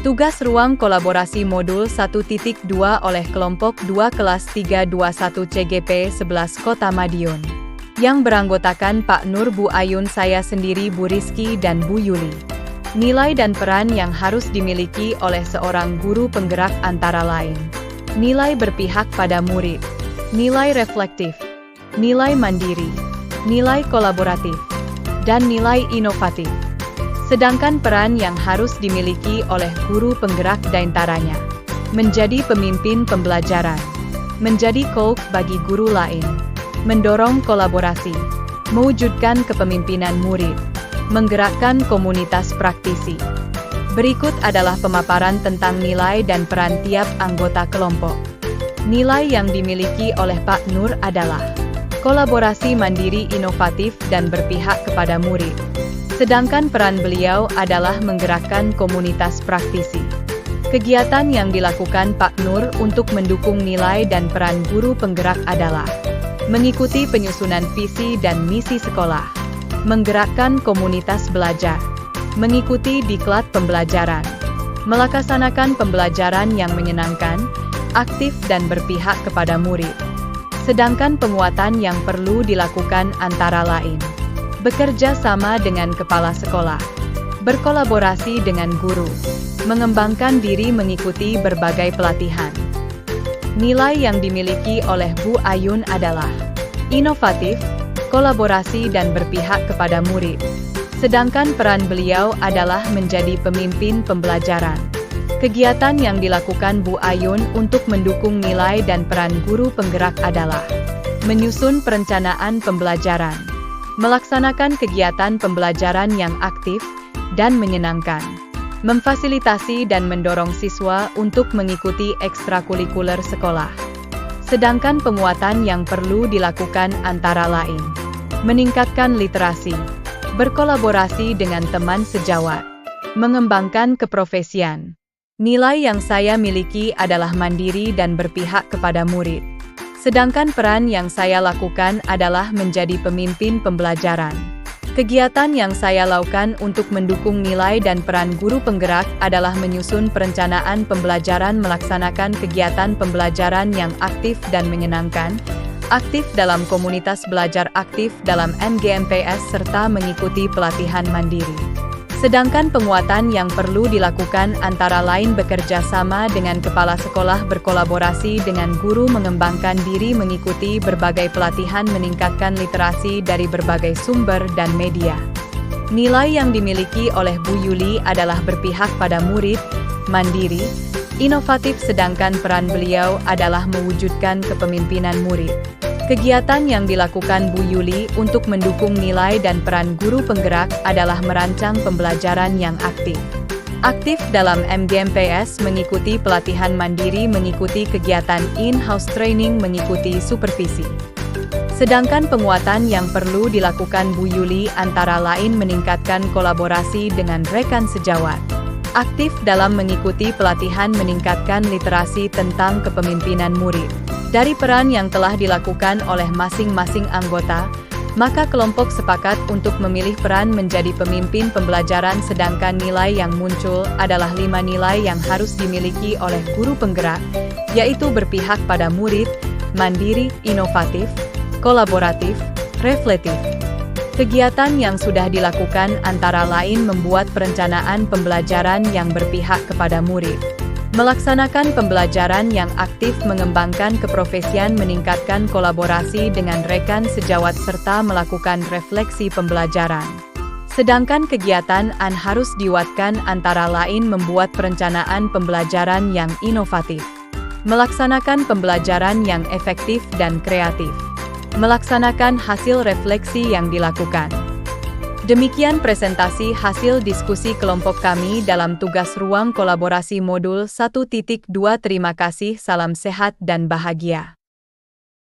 Tugas ruang kolaborasi modul 1.2 oleh kelompok 2 kelas 321 CGP 11 Kota Madiun. Yang beranggotakan Pak Nur, Bu Ayun, saya sendiri Bu Rizky dan Bu Yuli. Nilai dan peran yang harus dimiliki oleh seorang guru penggerak antara lain: nilai berpihak pada murid, nilai reflektif, nilai mandiri, nilai kolaboratif, dan nilai inovatif. Sedangkan peran yang harus dimiliki oleh guru penggerak diantaranya: menjadi pemimpin pembelajaran, menjadi coach bagi guru lain, mendorong kolaborasi, mewujudkan kepemimpinan murid, menggerakkan komunitas praktisi. Berikut adalah pemaparan tentang nilai dan peran tiap anggota kelompok. Nilai yang dimiliki oleh Pak Nur adalah kolaborasi mandiri, inovatif, dan berpihak kepada murid. Sedangkan peran beliau adalah menggerakkan komunitas praktisi. Kegiatan yang dilakukan Pak Nur untuk mendukung nilai dan peran guru penggerak adalah mengikuti penyusunan visi dan misi sekolah, menggerakkan komunitas belajar, mengikuti diklat pembelajaran, melaksanakan pembelajaran yang menyenangkan, aktif, dan berpihak kepada murid. Sedangkan penguatan yang perlu dilakukan antara lain: bekerja sama dengan kepala sekolah, berkolaborasi dengan guru, mengembangkan diri mengikuti berbagai pelatihan. Nilai yang dimiliki oleh Bu Ayun adalah inovatif, kolaborasi, dan berpihak kepada murid. Sedangkan peran beliau adalah menjadi pemimpin pembelajaran. Kegiatan yang dilakukan Bu Ayun untuk mendukung nilai dan peran guru penggerak adalah menyusun perencanaan pembelajaran, melaksanakan kegiatan pembelajaran yang aktif dan menyenangkan, memfasilitasi dan mendorong siswa untuk mengikuti ekstrakurikuler sekolah. Sedangkan penguatan yang perlu dilakukan antara lain: meningkatkan literasi, berkolaborasi dengan teman sejawat, mengembangkan keprofesian. Nilai yang saya miliki adalah mandiri dan berpihak kepada murid. Sedangkan peran yang saya lakukan adalah menjadi pemimpin pembelajaran. Kegiatan yang saya lakukan untuk mendukung nilai dan peran guru penggerak adalah menyusun perencanaan pembelajaran, melaksanakan kegiatan pembelajaran yang aktif dan menyenangkan, aktif dalam komunitas belajar, aktif dalam MGMPS, serta mengikuti pelatihan mandiri. Sedangkan penguatan yang perlu dilakukan antara lain bekerja sama dengan kepala sekolah, berkolaborasi dengan guru, mengembangkan diri mengikuti berbagai pelatihan, meningkatkan literasi dari berbagai sumber dan media. Nilai yang dimiliki oleh Bu Yuli adalah berpihak pada murid, mandiri, inovatif, sedangkan peran beliau adalah mewujudkan kepemimpinan murid. Kegiatan yang dilakukan Bu Yuli untuk mendukung nilai dan peran guru penggerak adalah merancang pembelajaran yang aktif. Aktif dalam MGMPS, mengikuti pelatihan mandiri, mengikuti kegiatan in-house training, mengikuti supervisi. Sedangkan penguatan yang perlu dilakukan Bu Yuli antara lain meningkatkan kolaborasi dengan rekan sejawat. Aktif dalam mengikuti pelatihan, meningkatkan literasi tentang kepemimpinan murid. Dari peran yang telah dilakukan oleh masing-masing anggota, maka kelompok sepakat untuk memilih peran menjadi pemimpin pembelajaran. Sedangkan nilai yang muncul adalah 5 nilai yang harus dimiliki oleh guru penggerak, yaitu berpihak pada murid, mandiri, inovatif, kolaboratif, reflektif. Kegiatan yang sudah dilakukan antara lain membuat perencanaan pembelajaran yang berpihak kepada murid, melaksanakan pembelajaran yang aktif, mengembangkan keprofesian, meningkatkan kolaborasi dengan rekan sejawat, serta melakukan refleksi pembelajaran. Sedangkan kegiatan yang harus diuatkan antara lain membuat perencanaan pembelajaran yang inovatif, melaksanakan pembelajaran yang efektif dan kreatif, melaksanakan hasil refleksi yang dilakukan. Demikian presentasi hasil diskusi kelompok kami dalam tugas ruang kolaborasi modul 1.2. Terima kasih, salam sehat dan bahagia.